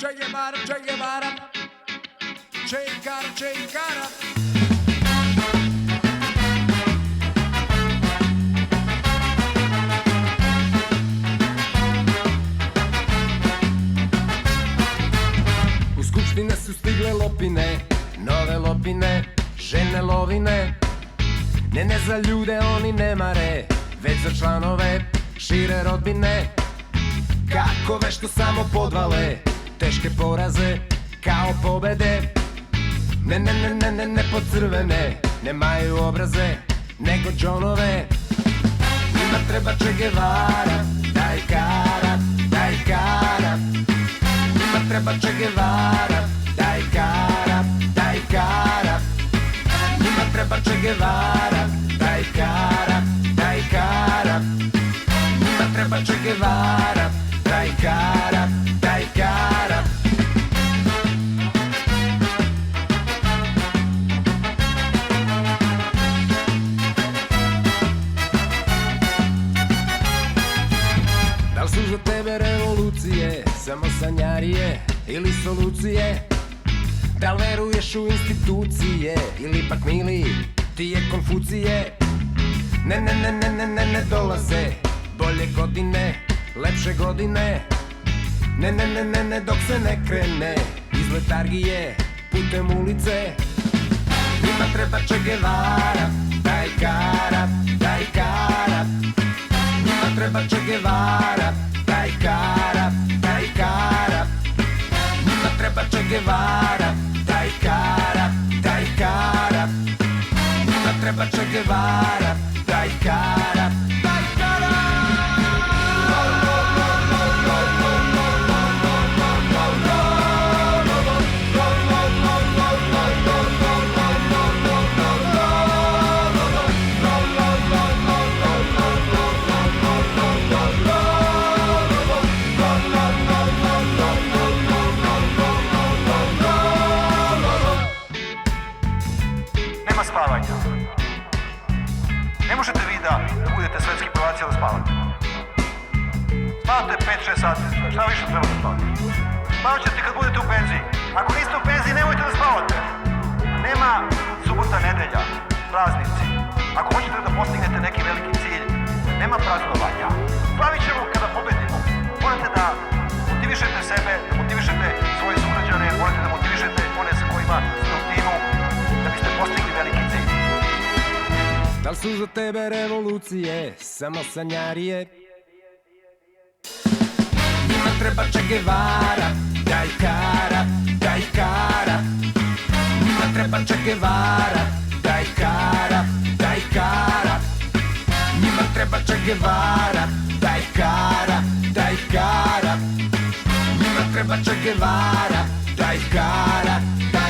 Che Guevara, Che Guevara, Che Cara, Che Cara. U skupštine su stigle lopine, nove lopine, žene lovine. Ne za ljude oni ne mare, već za članove šire rodbine. Kako vešto samo podvale, teške poraze kao pobede. Ne podcrvene, nemaju obraze nego džonove. Njima treba Che Guevara, daj kara, daj kara. Njima treba Che Guevara, daj kara, daj kara. Njima treba Che Guevara, daj kara, daj kara. Njima treba Che Guevara, daj kara, daj kara. Da li su za tebe revolucije samo sanjarije ili solucije? Da li veruješ u institucije ili ipak mili ti je Konfucije? Ne dolaze bolje godine, lepše godine. Ne dok se ne krene iz letargije putem ulice. Njima treba Che Guevara, daj kara, daj kara. Njima treba Che Guevara, daj kara, daj kara. Njima treba Che Guevara, daj kara, daj kara. Njima treba Che Guevara, daj kara, daj kara. Nema spavanja. Ne možete vi da budete svetski prvaci da spavate. Spavate 5-6 sati. Šta više treba da spavate? Spavat ćete kad budete u penziji. Ako niste u penziji, nemojte da spavate. Nema subota, nedelja, praznici. Ako hoćete da postignete neki veliki cilj, nema praznovanja. Slavit ćemo kada pobedimo. Morate da motivišete sebe, da motivišete svoje sugrađane, morate da motivišete one sa kojima ste u timu, da biste postigli veliki cilj. Da li su za tebe revolucije samo sanjarije? Njima treba Che Guevara, daj kara, daj kara. Njima treba Che Guevara, daj kara, daj kara. Njima treba Che Guevara, daj kara, daj kara. Njima treba Che Guevara, daj kara, daj kara.